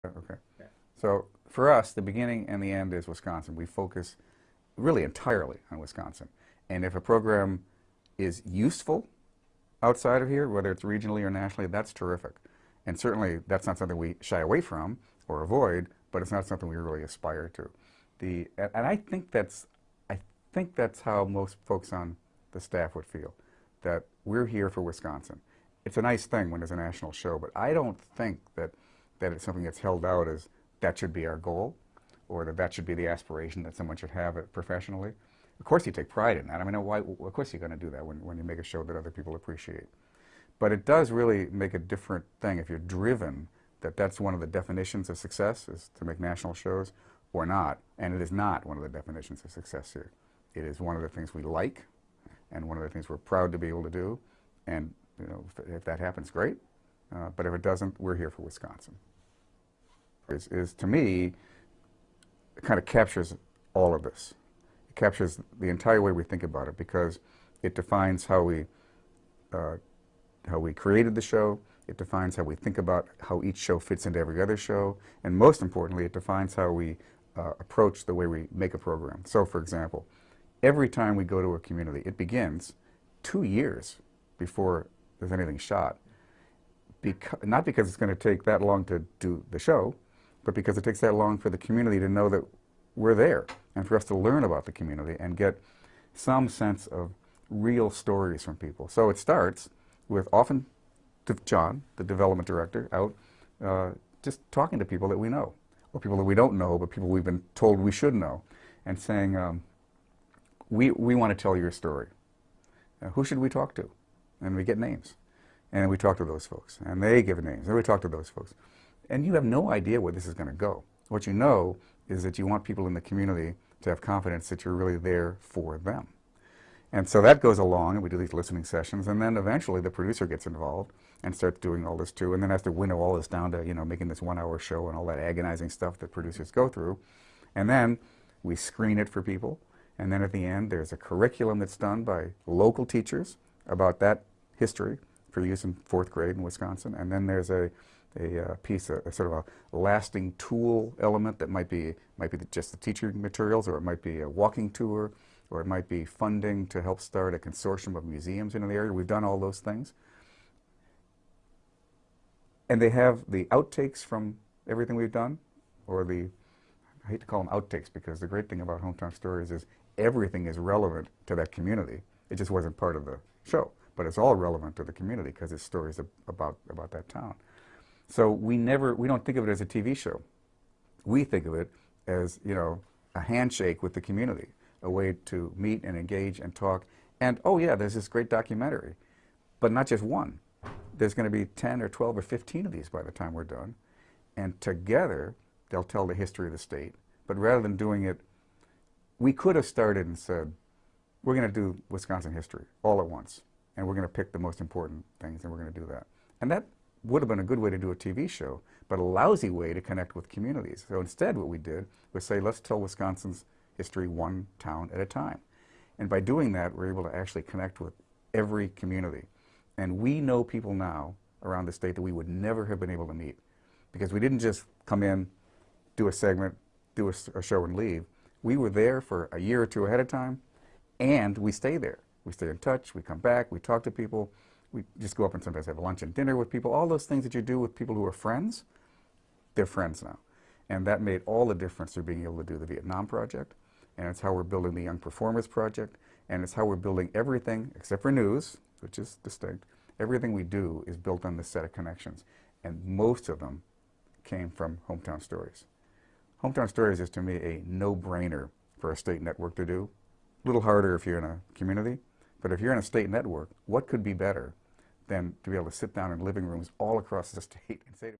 Okay. Yeah. So for us, the beginning and the end is Wisconsin. We focus really entirely on Wisconsin. And if a program is useful outside of here, whether it's regionally or nationally, that's terrific. And certainly that's not something we shy away from or avoid, but it's not something we really aspire to. And I think that's how most folks on the staff would feel, that we're here for Wisconsin. It's a nice thing when there's a national show, but I don't think that it's something that's held out as that should be our goal, or that should be the aspiration that someone should have it professionally. Of course you take pride in that. I mean, why, of course you're going to do that when you make a show that other people appreciate. But it does really make a different thing if you're driven that that's one of the definitions of success, is to make national shows, or not. And it is not one of the definitions of success here. It is one of the things we like, and one of the things we're proud to be able to do. And if that happens, great. But if it doesn't, we're here for Wisconsin. Is to me, it kind of captures all of this. It captures the entire way we think about it, because it defines how we created the show. It defines how we think about how each show fits into every other show. And most importantly, it defines how we approach the way we make a program. So, for example, every time we go to a community, it begins 2 years before there's anything shot. Not because it's going to take that long to do the show, but because it takes that long for the community to know that we're there, and for us to learn about the community and get some sense of real stories from people. So it starts with often John, the development director, out just talking to people that we know, or people that we don't know, but people we've been told we should know, and saying, we want to tell your story. Who should we talk to? And we get names. And we talk to those folks, and they give names, and we talk to those folks. And you have no idea where this is going to go. What you know is that you want people in the community to have confidence that you're really there for them. And so that goes along, and we do these listening sessions, and then eventually the producer gets involved and starts doing all this too, and then has to winnow all this down to, making this 1-hour show and all that agonizing stuff that producers go through. And then we screen it for people, and then at the end there's a curriculum that's done by local teachers about that history for use in 4th grade in Wisconsin, and then there's a piece, a sort of a lasting tool element that might be just the teaching materials, or it might be a walking tour, or it might be funding to help start a consortium of museums in the area. We've done all those things. And they have the outtakes from everything we've done, or I hate to call them outtakes, because the great thing about Hometown Stories is everything is relevant to that community. It just wasn't part of the show, but it's all relevant to the community because it's stories about that town. So we don't think of it as a TV show. We think of it as, a handshake with the community, a way to meet and engage and talk. And, oh yeah, there's this great documentary, but not just one. There's going to be 10 or 12 or 15 of these by the time we're done. And together, they'll tell the history of the state. But rather than doing it, we could have started and said, we're going to do Wisconsin history all at once. And we're going to pick the most important things, and we're going to do that. And that would have been a good way to do a TV show, but a lousy way to connect with communities. So instead what we did was say, let's tell Wisconsin's history one town at a time. And by doing that, we're able to actually connect with every community. And we know people now around the state that we would never have been able to meet, because we didn't just come in, do a segment, do a show and leave. We were there for a year or two ahead of time, and we stay there. We stay in touch, we come back, we talk to people, we just go up and sometimes have lunch and dinner with people. All those things that you do with people who are friends, they're friends now. And that made all the difference to being able to do the Vietnam Project, and it's how we're building the Young Performers Project, and it's how we're building everything, except for news, which is distinct. Everything we do is built on this set of connections, and most of them came from Hometown Stories. Hometown Stories is, to me, a no-brainer for a state network to do. A little harder if you're in a community, but if you're in a state network, what could be better than to be able to sit down in living rooms all across the state and say to